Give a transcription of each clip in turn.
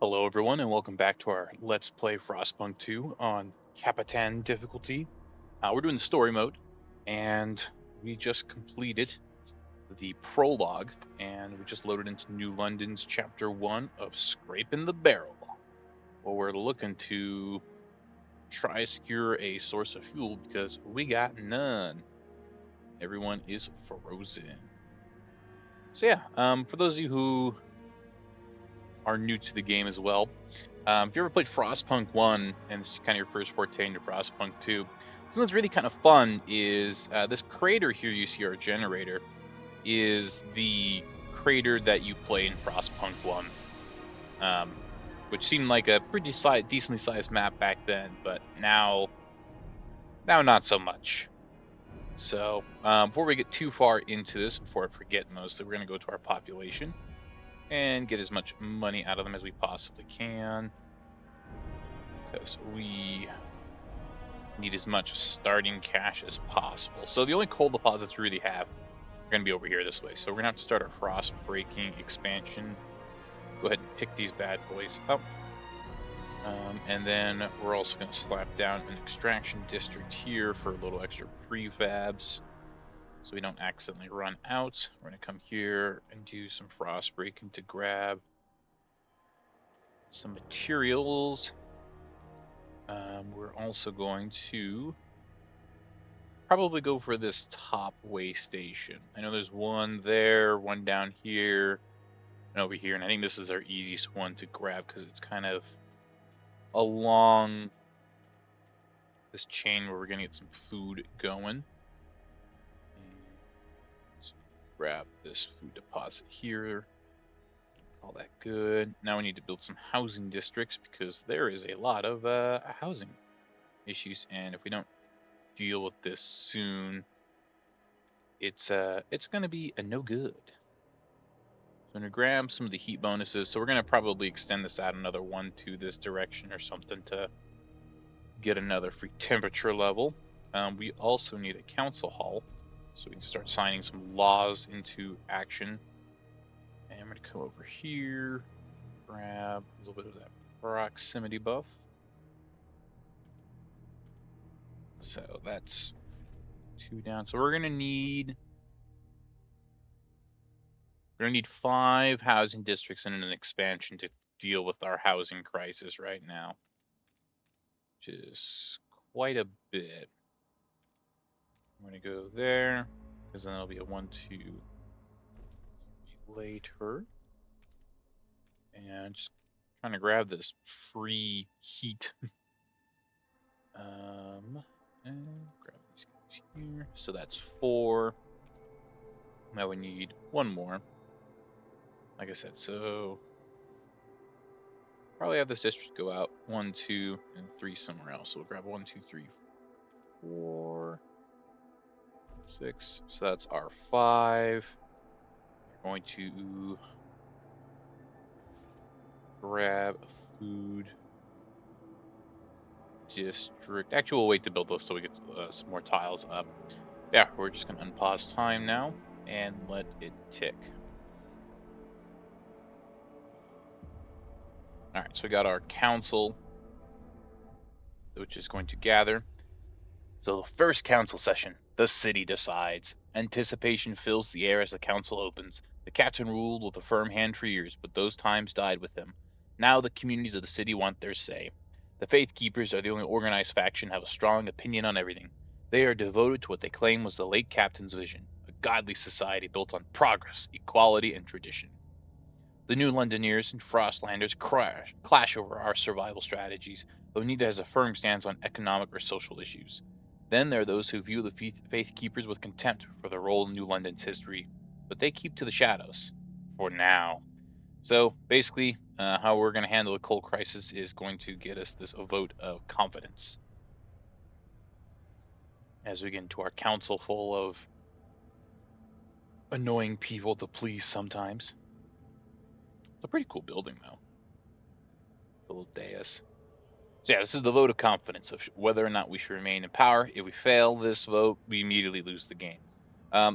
Hello, everyone, and welcome back to our Let's Play Frostpunk 2 on Capitan difficulty. We're doing the story mode, and we just completed the prologue, and we just loaded into New London's Chapter 1 of Scraping the Barrel. Well, we're looking to try to secure a source of fuel because we got none. Everyone is frozen. So yeah, for those of you who are new to the game as well, if you ever played Frostpunk 1 and this is kind of your first forte into Frostpunk 2, something that's really kind of fun is this crater here you see, our generator, is the crater that you play in Frostpunk 1, which seemed like a pretty decently sized map back then, but now not so much. So before we get too far into this, before I forget mostly, we're going to go to our population and get as much money out of them as we possibly can, because we need as much starting cash as possible. So the only coal deposits we really have are going to be over here this way. So we're going to have to start our frost breaking expansion. Go ahead and pick these bad boys up. And then we're also going to slap down an extraction district here for a little extra prefabs, so we don't accidentally run out. We're going to come here and do some frost breaking to grab some materials. We're also going to probably go for this top way station. I know there's one there, one down here, and over here, and I think this is our easiest one to grab because it's kind of along this chain where we're gonna get some food going. Let's grab this food deposit here. All that good. Now we need to build some housing districts because there is a lot of housing issues, and if we don't deal with this soon, it's gonna be a no good. So I'm gonna grab some of the heat bonuses. So we're gonna probably extend this out another one to this direction or something to get another free temperature level. We also need a council hall, so we can start signing some laws into action. And I'm gonna come over here, grab a little bit of that proximity buff. So that's 2 down. So we're gonna need 5 housing districts and an expansion to deal with our housing crisis right now, which is quite a bit. I'm going to go there, because then it'll be a 1, 2 later. And just trying to grab this free heat. And grab these guys here. So that's 4. Now we need 1 more. Like I said, so probably have this district go out 1, 2, and 3 somewhere else. So we'll grab 1, 2, 3, 4, 6. So that's our 5. We're going to grab a food district. Actually, we'll wait to build those so we get some more tiles up. Yeah, we're just going to unpause time now and let it tick. All right, so we got our council, which is going to gather. So the first council session, the city decides. Anticipation fills the air as the council opens. The captain ruled with a firm hand for years, but those times died with him. Now the communities of the city want their say. The Faith Keepers are the only organized faction have a strong opinion on everything. They are devoted to what they claim was the late captain's vision, a godly society built on progress, equality, and tradition. The New Londoners and Frostlanders clash over our survival strategies, though neither has a firm stance on economic or social issues. Then there are those who view the Faith Keepers with contempt for their role in New London's history, but they keep to the shadows for now. So basically, how we're going to handle the coal crisis is going to get us this vote of confidence. As we get into our council full of annoying people to please sometimes. It's a pretty cool building, though. The little dais. So yeah, this is the vote of confidence of whether or not we should remain in power. If we fail this vote, we immediately lose the game.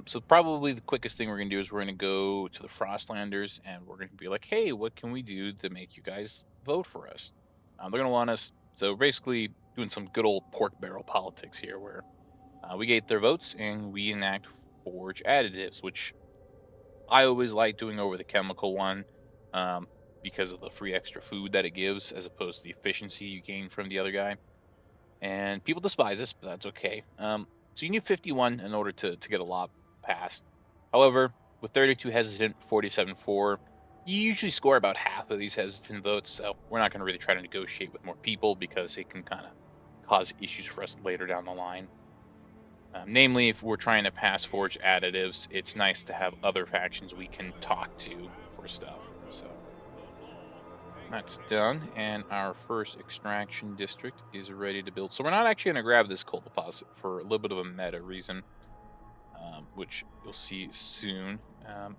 So probably the quickest thing we're gonna do is we're gonna go to the Frostlanders and we're gonna be like, hey, what can we do to make you guys vote for us? They're gonna want us. So basically, doing some good old pork barrel politics here, where we get their votes and we enact forge additives, which I always like doing over the chemical one, um, because of the free extra food that it gives, as opposed to the efficiency you gain from the other guy. And people despise this, but that's okay. So you need 51 in order to get a law passed. However, with 32 hesitant, 47 for, you usually score about half of these hesitant votes. So we're not going to really try to negotiate with more people because it can kind of cause issues for us later down the line. Namely, if we're trying to pass forge additives, it's nice to have other factions we can talk to for stuff. So that's done, and our first extraction district is ready to build. So we're not actually going to grab this coal deposit for a little bit of a meta reason, which you'll see soon.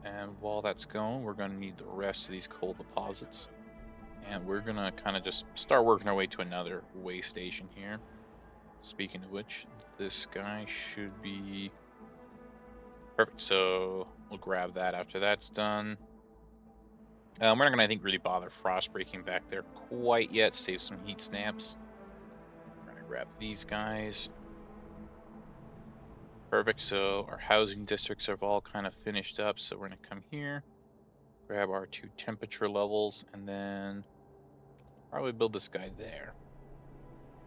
And while that's going, we're going to need the rest of these coal deposits. And we're going to kind of just start working our way to another way station here. Speaking of which, this guy should be perfect. So we'll grab that after that's done. We're not gonna, I think, really bother frost breaking back there quite yet. Save some heat snaps. We're gonna grab these guys. Perfect. So our housing districts have all kind of finished up. So we're gonna come here, grab our 2 temperature levels, and then probably build this guy there.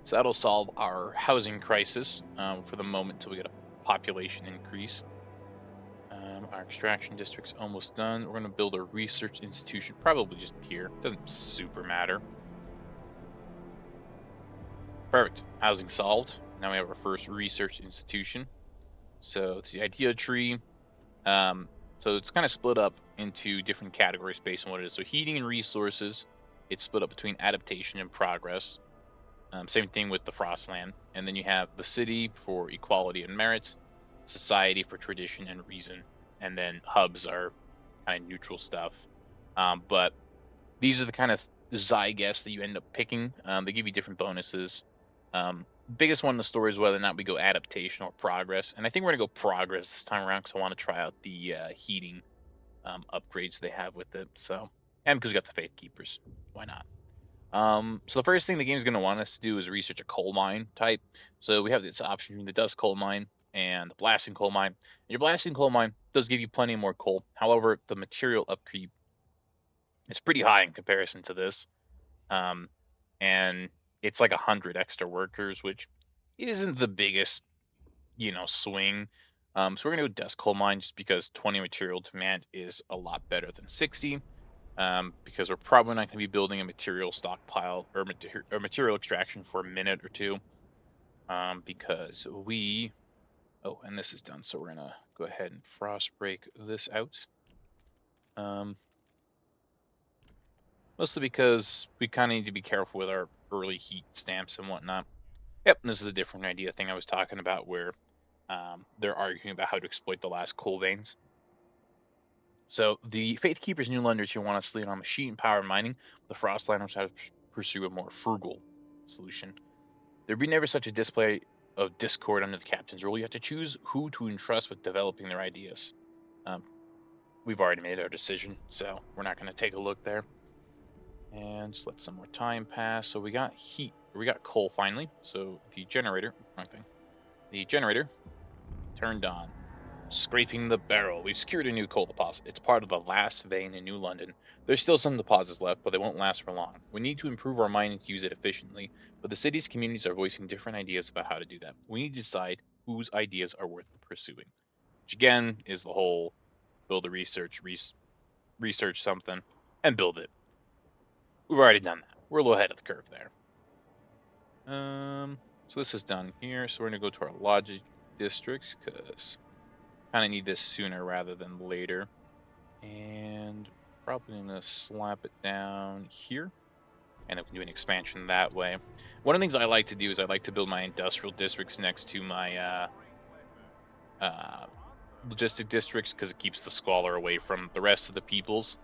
So that'll solve our housing crisis for the moment until we get a population increase. Our extraction district's almost done. We're going to build a research institution, probably just here. Doesn't super matter. Perfect. Housing solved. Now we have our first research institution. So it's the idea tree. So it's kind of split up into different categories based on what it is. So heating and resources, it's split up between adaptation and progress. Same thing with the Frostland. And then you have the city for equality and merit, society for tradition and reason, and then hubs are kind of neutral stuff. But these are the kind of zygests that you end up picking. They give you different bonuses. Biggest one in the story is whether or not we go adaptation or progress. And I think we're going to go progress this time around because I want to try out the heating upgrades they have with it. So, and because we got the Faith Keepers. Why not? So the first thing the game's going to want us to do is research a coal mine type. So we have this option between the dust coal mine and the blasting coal mine. And your blasting coal mine does give you plenty more coal. However, the material upkeep is pretty high in comparison to this. And it's like 100 extra workers, which isn't the biggest, swing. So we're going to go dust coal mine just because 20 material demand is a lot better than 60. Because we're probably not going to be building a material stockpile or material extraction for a minute or two. Because and this is done, so we're going to go ahead and frost break this out. Mostly because we kind of need to be careful with our early heat stamps and whatnot. Yep, and this is a different idea thing I was talking about where they're arguing about how to exploit the last coal veins. So the Faith Keepers New Lenders here want us to lean on machine power mining. The Frostlanders have to pursue a more frugal solution. There'd be never such a display of discord under the captain's rule. You have to choose who to entrust with developing their ideas. We've already made our decision, so we're not going to take a look there. And just let some more time pass. So we got coal finally. So the generator, wrong thing. The generator turned on. Scraping the barrel. We've secured a new coal deposit. It's part of the last vein in New London. There's still some deposits left, but they won't last for long. We need to improve our mining to use it efficiently, but the city's communities are voicing different ideas about how to do that. We need to decide whose ideas are worth pursuing. Which again is the whole build a research something, and build it. We've already done that. We're a little ahead of the curve there. So this is done here. So we're gonna go to our logic districts because kind of need this sooner rather than later. And probably gonna slap it down here. And then we can do an expansion that way. One of the things I like to do is I like to build my industrial districts next to my logistic districts because it keeps the squalor away from the rest of the peoples.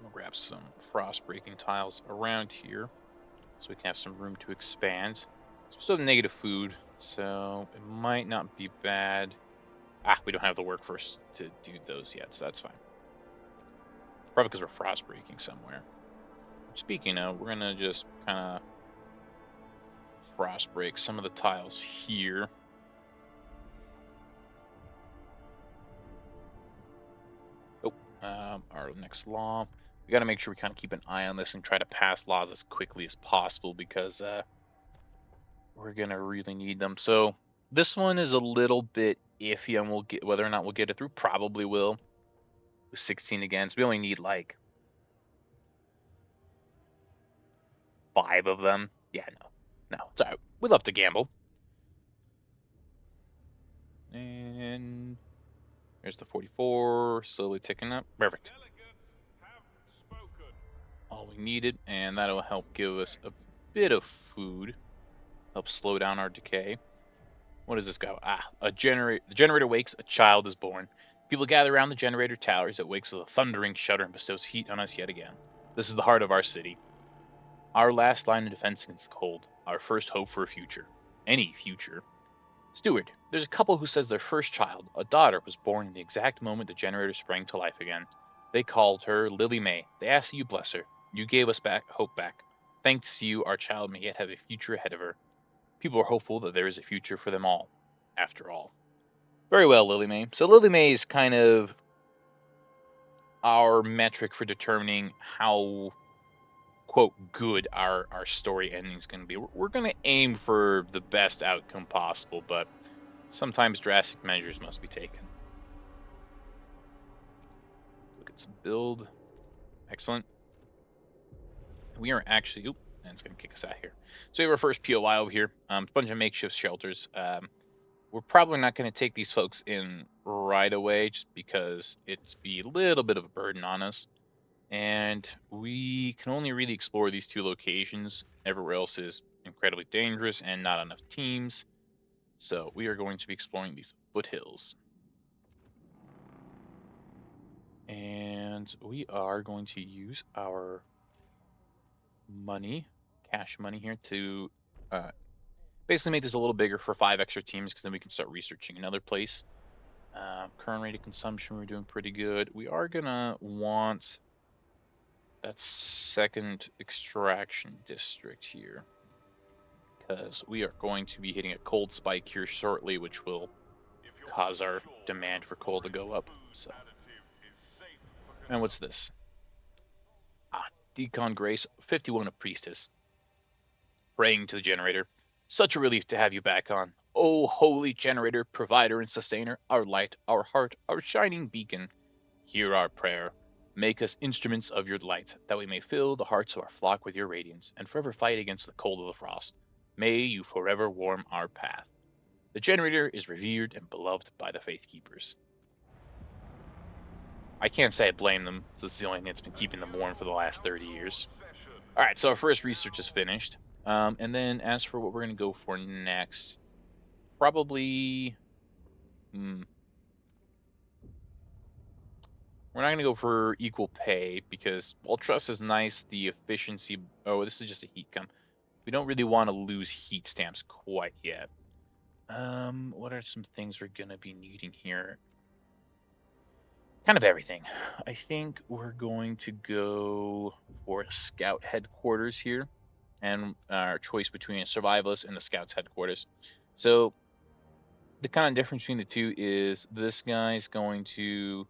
I'll grab some frost breaking tiles around here so we can have some room to expand. So we still have negative food, so it might not be bad We don't have the workforce to do those yet, so that's fine. Probably because we're frost breaking somewhere. Speaking of, we're gonna just kind of frost break some of the tiles here. Oh, our next law. We got to make sure we kind of keep an eye on this and try to pass laws as quickly as possible because we're gonna really need them. So this one is a little bit iffy, and we'll get whether or not we'll get it through. Probably will. With 16 against, we only need like 5 of them. Yeah, no, it's all right. We love to gamble. And there's the 44, slowly ticking up. Perfect. All we needed, and that'll help give us a bit of food. Help slow down our decay. What does this go? The generator wakes, a child is born. People gather around the generator towers. It wakes with a thundering shudder and bestows heat on us yet again. This is the heart of our city. Our last line of defense against the cold. Our first hope for a future. Any future. Steward, there's a couple who says their first child, a daughter, was born in the exact moment the generator sprang to life again. They called her Lily May. They asked that you bless her. You gave us hope back. Thanks to you, our child may yet have a future ahead of her. People are hopeful that there is a future for them all, after all. Very well, Lily May. So Lily May is kind of our metric for determining how, quote, good our story ending is going to be. We're going to aim for the best outcome possible, but sometimes drastic measures must be taken. Look at some build. Excellent. We are actually, and it's going to kick us out here. So we have our first POI over here. A bunch of makeshift shelters. We're probably not going to take these folks in right away just because it's be a little bit of a burden on us. And we can only really explore these 2 locations. Everywhere else is incredibly dangerous and not enough teams. So we are going to be exploring these foothills. And we are going to use our money, cash money here, to basically make this a little bigger for 5 extra teams because then we can start researching another place. Current rate of consumption, we're doing pretty good. We are going to want that second extraction district here because we are going to be hitting a cold spike here shortly, which will cause our demand for coal to go up. So, and what's this? Decon Grace, 51 a priestess, praying to the generator. Such a relief to have you back on. Oh, holy generator, provider and sustainer, our light, our heart, our shining beacon. Hear our prayer. Make us instruments of your light, that we may fill the hearts of our flock with your radiance, and forever fight against the cold of the frost. May you forever warm our path. The generator is revered and beloved by the faith keepers. I can't say I blame them. This is the only thing that's been keeping them warm for the last 30 years. All right, so our first research is finished. And then as for what we're going to go for next, probably we're not going to go for equal pay because while trust is nice, the efficiency. Oh, this is just a heat come. We don't really want to lose heat stamps quite yet. What are some things we're going to be needing here? Kind of everything. I think we're going to go for scout headquarters here, and our choice between a survivalist and the scouts headquarters. So the kind of difference between the two is this guy's going to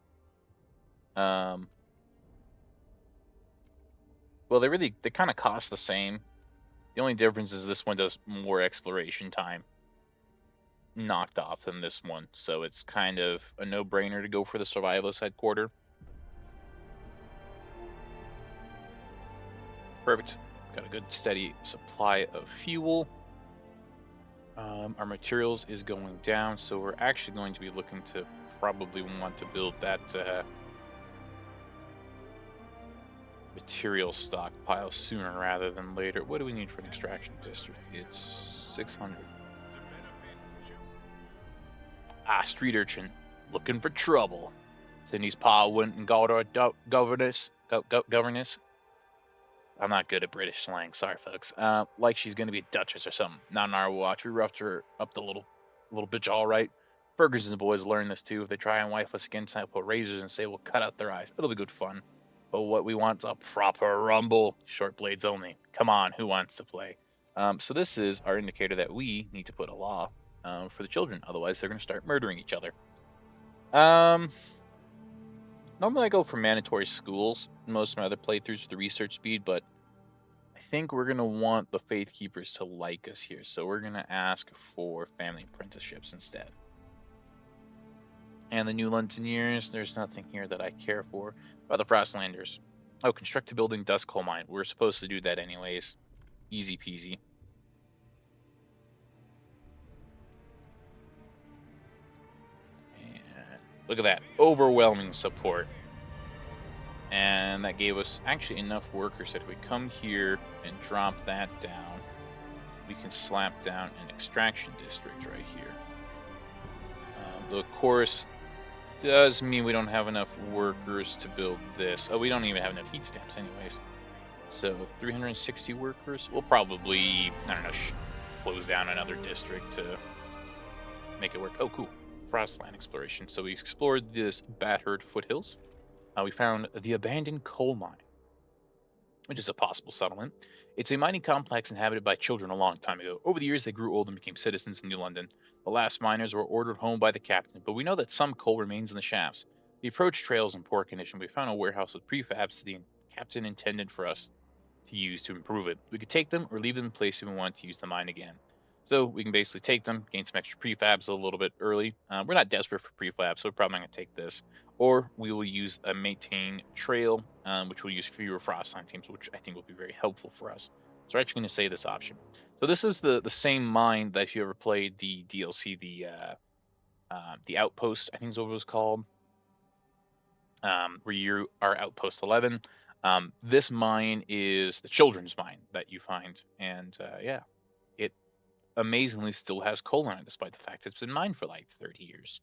well, they kind of cost the same. The only difference is this one does more exploration time knocked off than this one, so it's kind of a no-brainer to go for the survivalist headquarters. Perfect. Got a good steady supply of fuel. Our materials is going down, so we're actually going to be looking to probably want to build that material stockpile sooner rather than later. What do we need for an extraction district? It's 600. Street urchin, looking for trouble. Cindy's pa went and got our governess. I'm not good at British slang, sorry folks. Like she's gonna be a duchess or something. Not on our watch. We roughed her up the little bitch all right. Ferguson's boys learn this too. If they try and wipe us again tonight, put razors and say we'll cut out their eyes. It'll be good fun. But what we want is a proper rumble. Short blades only. Come on, who wants to play? So this is our indicator that we need to put a law for the children. Otherwise, they're going to start murdering each other. Normally I go for mandatory schools in most of my other playthroughs for the research speed, but I think we're going to want the Faith Keepers to like us here. So we're going to ask for family apprenticeships instead. And the New Londoners, there's nothing here that I care for. By the Frostlanders. Oh, construct a building dust coal mine. We're supposed to do that anyways. Easy peasy. And look at that. Overwhelming support. And that gave us actually enough workers that if we come here and drop that down, we can slap down an extraction district right here. Though, of course, does mean we don't have enough workers to build this. Oh, we don't even have enough heat stamps anyways. So 360 workers. We'll probably, I don't know, close down another district to make it work. Oh, cool. Frostland exploration. So we explored this Bathurst foothills. We found the abandoned coal mine, which is a possible settlement. It's a mining complex inhabited by children a long time ago. Over the years, they grew old and became citizens in New London. The last miners were ordered home by the captain, but we know that some coal remains in the shafts. The approach trail is in poor condition. We found a warehouse with prefabs the captain intended for us to use to improve it. We could take them or leave them in place if we want to use the mine again. So we can basically take them, gain some extra prefabs a little bit early. We're not desperate for prefabs, so we're probably not going to take this. Or we will use a maintain trail, which will use fewer Frostline teams, which I think will be very helpful for us. So we're actually going to say this option. So this is the same mine that if you ever played the DLC, the Outpost, I think is what it was called, where you are Outpost 11. This mine is the children's mine that you find, and yeah, it amazingly still has coal on it, despite the fact it's been mined for like 30 years.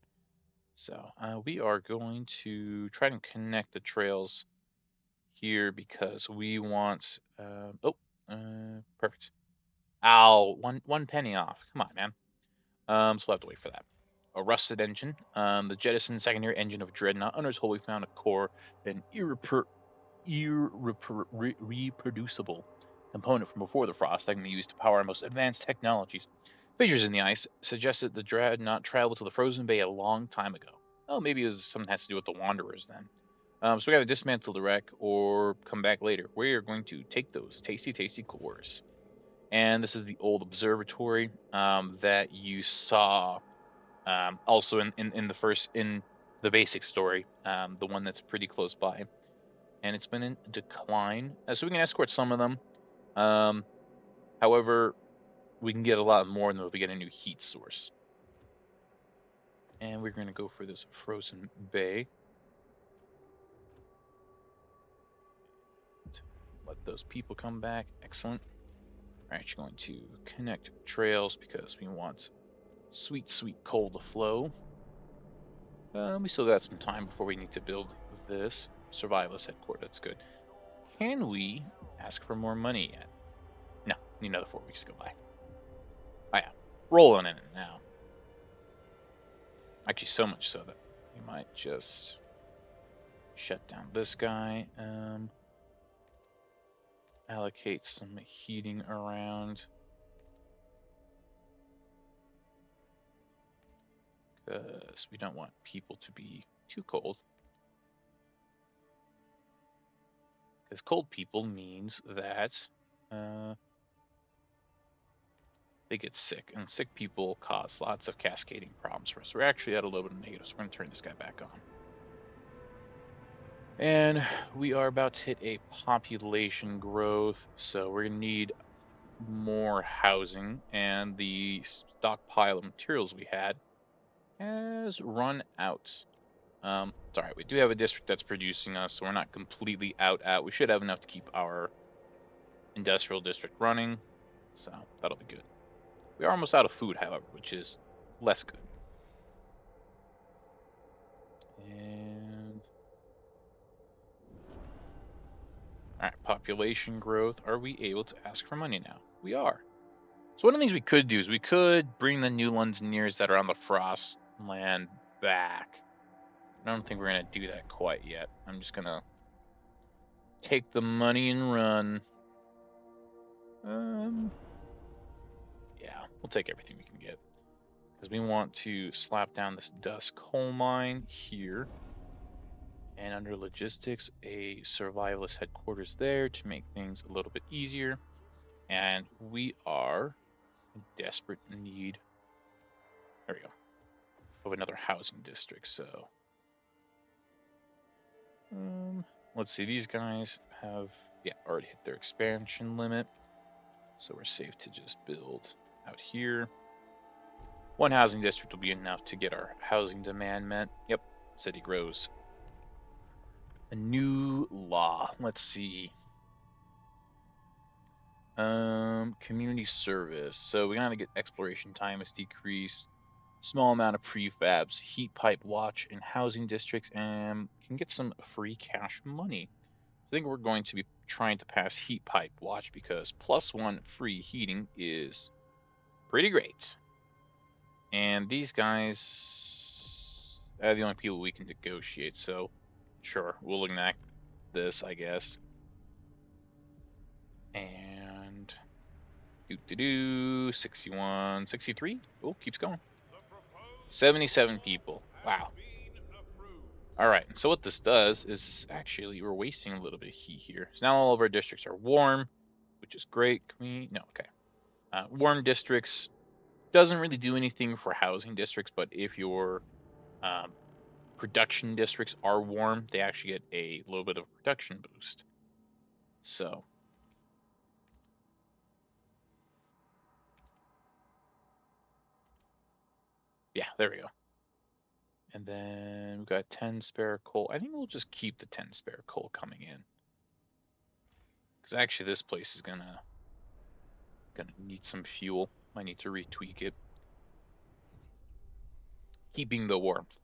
So we are going to try and connect the trails here because we want. Perfect. Ow, one penny off. Come on, man. So we'll have to wait for that. A rusted engine. The jettison secondary engine of Dreadnought. Under its hull, we found a core, an reproducible component from before the frost that can be used to power our most advanced technologies. Fissures in the ice suggested the Dreadnought traveled to the frozen bay a long time ago. Oh, maybe it was something that has to do with the Wanderers then. So we got to dismantle the wreck or come back later. We are going to take those tasty, tasty cores. And this is the old observatory that you saw also in the basic story, the one that's pretty close by. And it's been in decline. So we can escort some of them. However, we can get a lot more than if we get a new heat source. And we're going to go for this frozen bay. Let those people come back. Excellent. We're actually going to connect trails because we want sweet, sweet coal to flow. We still got some time before we need to build this survivalist headquarters. That's good. Can we ask for more money yet? No, need another 4 weeks to go by. Oh yeah, rolling in it now. Actually, so much so that we might just shut down this guy. Allocate some heating around. Because we don't want people to be too cold. Because cold people means that they get sick, and sick people cause lots of cascading problems for us. We're actually at a little bit of negative, so we're going to turn this guy back on. And we are about to hit a population growth, so we're going to need more housing, and the stockpile of materials we had has run out. It's all right. We do have a district that's producing us, so we're not completely out. We should have enough to keep our industrial district running, so that'll be good. We are almost out of food, however, which is less good. And all right, population growth. Are we able to ask for money now? We are. So one of the things we could do is we could bring the new Londoners that are on the Frost land back. I don't think we're going to do that quite yet. I'm just going to take the money and run. Yeah, we'll take everything we can get. Because we want to slap down this dust coal mine here. And under logistics, a survivalist headquarters there to make things a little bit easier. And we are in desperate need. There we go. Of another housing district. So, let's see. These guys have already hit their expansion limit. So we're safe to just build out here. One housing district will be enough to get our housing demand met. Yep, city grows. A new law. Let's see. Community service. So we gotta get exploration time is decreased. Small amount of prefabs, heat pipe watch in housing districts, and can get some free cash money. I think we're going to be trying to pass heat pipe watch because +1 free heating is pretty great. And these guys are the only people we can negotiate, so sure, we'll enact this, I guess. And 61, 63. Oh, keeps going. 77 people. Wow. All right. So what this does is actually we're wasting a little bit of heat here. So now all of our districts are warm, which is great. Can we? No. Okay. Warm districts doesn't really do anything for housing districts, but if your production districts are warm, they actually get a little bit of a production boost. So yeah, there we go. And then we've got 10 spare coal. I think we'll just keep the 10 spare coal coming in. Because actually this place is gonna need some fuel. I need to retweak it. Keeping the warmth.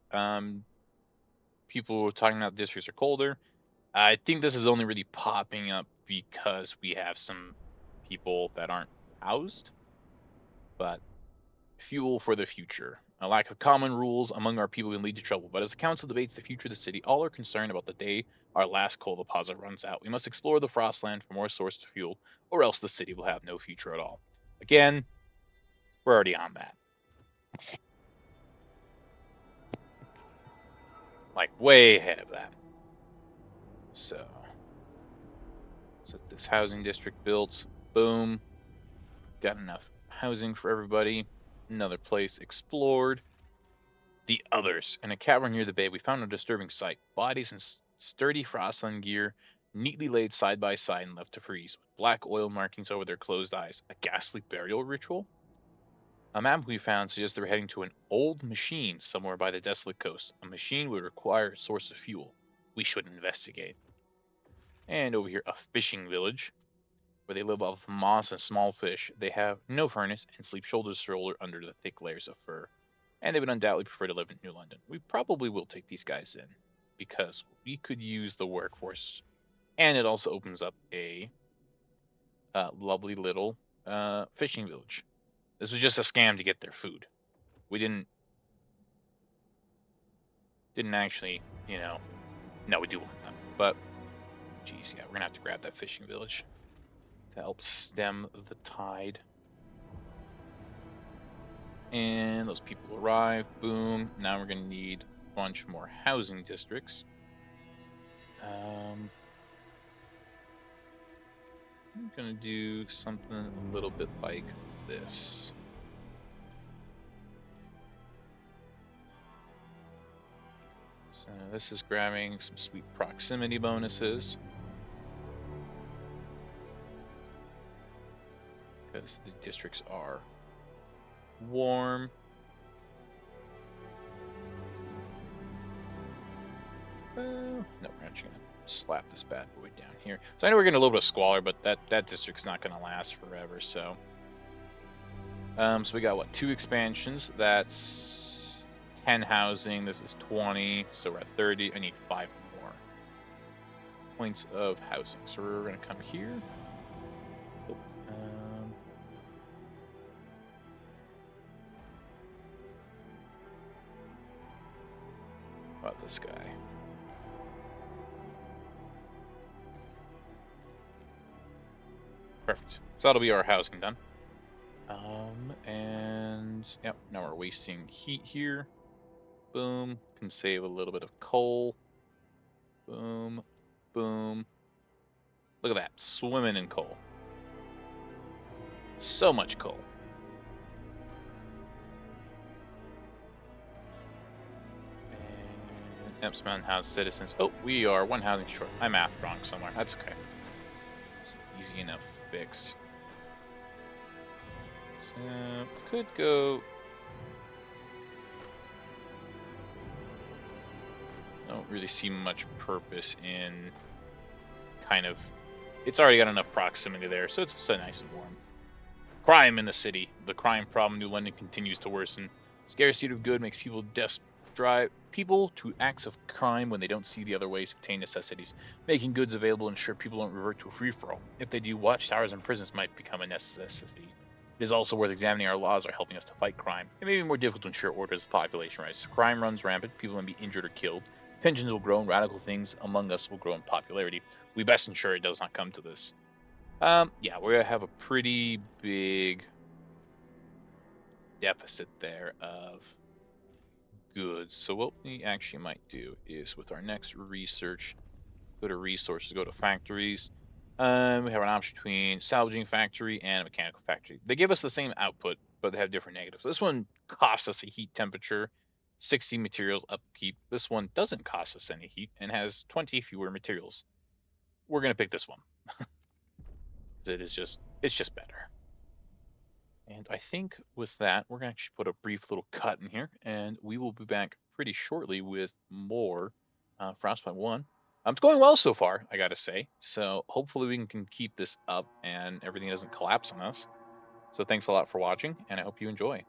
People were talking about districts are colder. I think this is only really popping up because we have some people that aren't housed. But fuel for the future. A lack of common rules among our people can lead to trouble, but as the council debates the future of the city, all are concerned about the day our last coal deposit runs out. We must explore the Frostland for more sources of fuel, or else the city will have no future at all. Again, we're already on that. Like, way ahead of that. So, this housing district built. Boom. Got enough housing for everybody. Another place explored. The others. In a cavern near the bay, we found a disturbing sight. Bodies in sturdy Frostland gear, neatly laid side by side and left to freeze, with black oil markings over their closed eyes. A ghastly burial ritual? A map we found suggests they're heading to an old machine somewhere by the desolate coast. A machine would require a source of fuel. We should investigate. And over here, a fishing village, where they live off moss and small fish. They have no furnace and sleep shoulder to shoulder under the thick layers of fur. And they would undoubtedly prefer to live in New London. We probably will take these guys in because we could use the workforce, and it also opens up a lovely little fishing village. This was just a scam to get their food. We didn't actually, no, we do want them, but geez, yeah, we're gonna have to grab that fishing village to help stem the tide. And those people arrive. Boom. Now we're going to need a bunch more housing districts. I'm going to do something a little bit like this. So this is grabbing some sweet proximity bonuses. Because the districts are warm. No, we're actually going to slap this bad boy down here. So I know we're getting a little bit of squalor, but that district's not going to last forever. So we got what, 2 expansions? That's 10 housing. This is 20, so we're at 30. I need 5 more points of housing. So we're going to come here. this guy. Perfect. So that'll be our housing done. And yep, now we're wasting heat here. Boom. Can save a little bit of coal. Boom. Boom. Look at that. Swimming in coal. So much coal. And Epsman has citizens. Oh, we are one housing short. I mathed wrong somewhere. That's okay. It's an easy enough fix. So could go. Don't really see much purpose in kind of. It's already got enough proximity there, so it's so nice and warm. Crime in the city. The crime problem in New London continues to worsen. Scarcity of good makes people drive people to acts of crime when they don't see the other ways to obtain necessities. Making goods available ensure people don't revert to a free-for-all. If they do, watchtowers and prisons might become a necessity. It is also worth examining our laws are helping us to fight crime. It may be more difficult to ensure order as the population rises. Crime runs rampant, people may be injured or killed. Tensions will grow and radical things among us will grow in popularity. We best ensure it does not come to this. Yeah, we're gonna have a pretty big deficit there of goods. So what we actually might do is with our next research, go to resources, go to factories. We have an option between salvaging factory and a mechanical factory. They give us the same output, but they have different negatives. This one costs us a heat temperature, 60 materials upkeep. This one doesn't cost us any heat and has 20 fewer materials. We're gonna pick this one. It's just better. And I think with that, we're going to actually put a brief little cut in here, and we will be back pretty shortly with more Frostpunk 1. It's going well so far, I got to say. So hopefully we can keep this up and everything doesn't collapse on us. So thanks a lot for watching, and I hope you enjoy.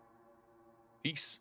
Peace.